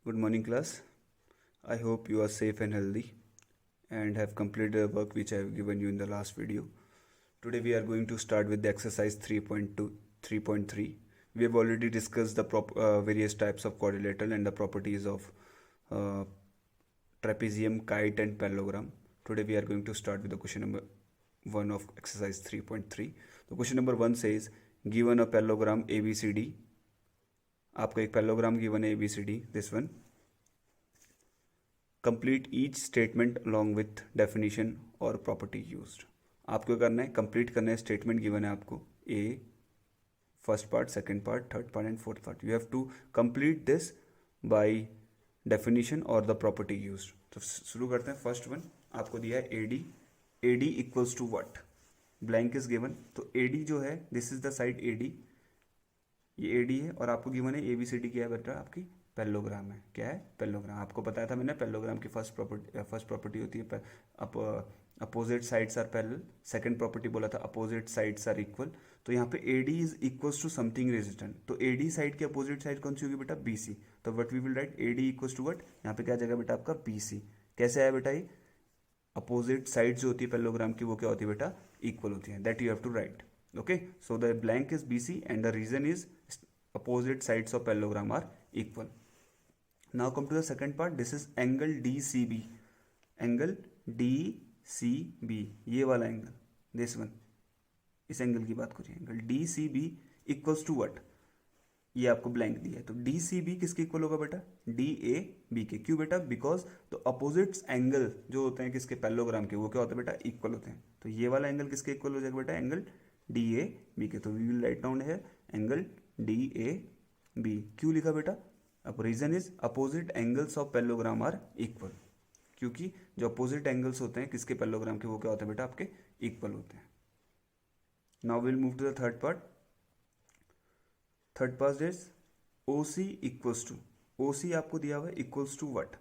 Good morning, class. I hope you are safe and healthy and have completed the work which I have given you in the last video. Today we are going to start with the exercise 3.2, 3.3. We have already discussed the various types of quadrilateral and the properties of uh, trapezium, kite and parallelogram. Today we are going to start with the question number 1 of exercise 3.3. The question number 1 says, given a parallelogram ABCD, आपको एक parallelogram given है ABCD, this one. Complete each statement along with definition और property used. आपको करना है, complete करना है. Statement given है आपको A, first part, second part, third part and fourth part. You have to complete this by definition और the property used. तो शुरू करते हैं. फर्स्ट वन आपको दिया है AD. AD equals to what? Blank is given. तो एडी जो है, this is the side AD, ये एडी है और आपको गिवन है एबीसीडी क्या है बेटा? आपकी पैरेललोग्राम है. क्या है? पैरेललोग्राम. आपको बताया था मैंने पैरेललोग्राम की फर्स्ट प्रॉपर्टी होती है opposite sides are parallel. Second property बोला था अपोजिट साइड्स आर इक्वल. तो यहाँ पे AD is equals to something resistant. तो एडी साइड की अपोजिट साइड कौन सी होगी बेटा? बीसी. तो what we will write? AD equals to what? यहाँ पे क्या जाएगा बेटा? आपका बीसी. कैसे आया बेटा? ये अपोजिट साइड जो होती है पैरेललोग्राम की वो क्या होती है बेटा? इक्वल होती है. That you have to write. Okay, so the blank is BC and the reason is opposite sides of parallelogram are equal. Now come to the second part. This is angle DCB. Angle DCB, ये वाला angle, this one, इस angle की बात करिए. Angle DCB equals to what? ये आपको blank दिया है. तो DCB किसके इक्वल होगा बेटा? DAB के. क्यों बेटा? बिकॉज तो अपोजिट्स एंगल जो होते हैं किसके? पैरेललोग्राम के, वो क्या होते हैं बेटा? इक्वल होते हैं. तो ये वाला एंगल किसके इक्वल हो जाएगा बेटा? एंगल DAB के. तो वी विल राइट डाउन है एंगल DAB. क्यों लिखा बेटा? अब reason is opposite angles of parallelogram are equal. क्योंकि जो अपोजिट एंगल्स होते हैं किसके? पैरेललोग्राम के, वो क्या होते हैं बेटा? आपके इक्वल होते हैं. Now will move to the third part. Third part is OC equals to. OC आपको दिया हुआ है इक्वल्स टू व्हाट?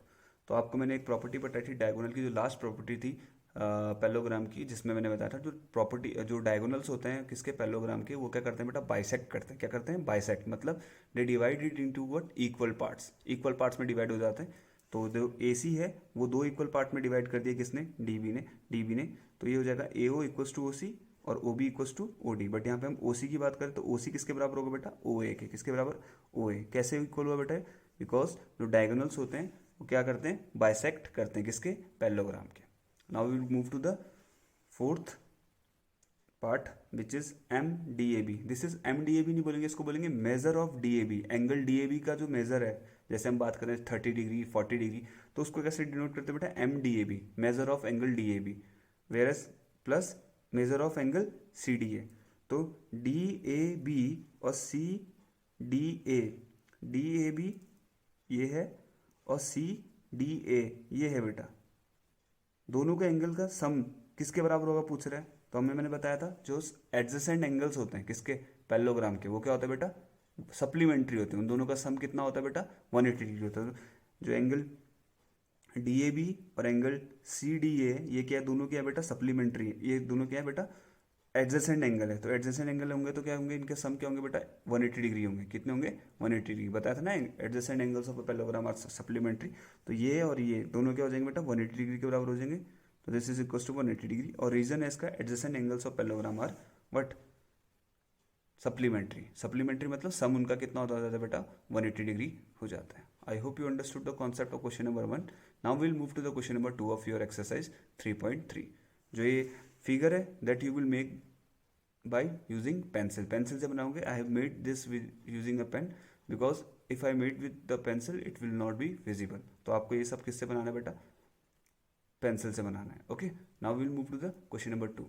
तो आपको मैंने एक प्रॉपर्टी बताई थी डायगोनल की, जो लास्ट प्रॉपर्टी थी पैरेललोग्राम की, जिसमें मैंने बताया था जो प्रॉपर्टी, जो डायगोनल्स होते हैं किसके? पैरेललोग्राम के, वो क्या करते हैं बेटा? बाइसेक्ट करते हैं. क्या करते हैं? बाइसेक्ट. मतलब they divide it into what? Equal parts. Equal parts में डिवाइड हो जाते हैं. तो जो AC है वो दो इक्वल पार्ट में डिवाइड कर दिया किसने? DB ने. तो ये हो जाएगा AO इक्वल्स टू OC और OB equals to OD. But यहाँ पे हम OC की बात करें तो OC किसके बराबर होगा बेटा? OA के. किसके बराबर? OA. कैसे इक्वल हुआ बेटा? बिकॉज जो डायगोनल्स होते हैं वो क्या करते हैं? बाइसेक्ट करते हैं किसके? पैरेललोग्राम के. Now we will move to the fourth part which is MDAB. This is MDAB नहीं बोलेंगे, इसको बोलेंगे measure of DAB. Angle DAB का जो मेजर है, जैसे हम बात करें 30 डिग्री 40 डिग्री, तो उसको कैसे डिनोट करते हैं बेटा? MDAB, measure of angle DAB. Whereas plus measure of angle CDA. तो DAB और CDA, DAB ये है और CDA ये है बेटा. दोनों के एंगल का सम किसके बराबर होगा पूछ रहे हैं. तो हमें मैंने बताया था जो एडजेसेंट एंगल्स होते हैं किसके? पैरेललोग्राम के, वो क्या होता है बेटा? सप्लीमेंट्री होते हैं. उन दोनों का सम कितना होता है बेटा? 180 डिग्री होता है. जो एंगल DAB और एंगल CDA ये क्या है? दोनों क्या है बेटा? सप्लीमेंट्री. ये दोनों क्या है बेटा? एडजेसेंट एंगल है. तो एडजेसेंट एंगल होंगे तो क्या होंगे? इनके सम क्या होंगे बेटा? 180 डिग्री होंगे. कितने होंगे? 180 डिग्री. बताया था ना adjacent angles of parallelogram are supplementary. तो ये और ये दोनों क्या हो जाएंगे बेटा? 180 डिग्री के बराबर हो जाएंगे. तो this is equal to 180 degree. और रीजन है इसका adjacent angles of parallelogram are what? Supplementary. Supplementary मतलब सम उनका कितना होता है बेटा? 180 डिग्री हो जाता है. I hope you understood the concept of question number 1. Now will move to the question number 2 of your exercise 3.3. जो ये फिगर है that you will make by using pencil. Pencil से बनाओगे. I have made this with using a pen because if I made with the pencil it will not be visible. तो आपको ये सब किससे बनाना है बेटा? पेंसिल से बनाना है. Okay. Now will move to the question number 2.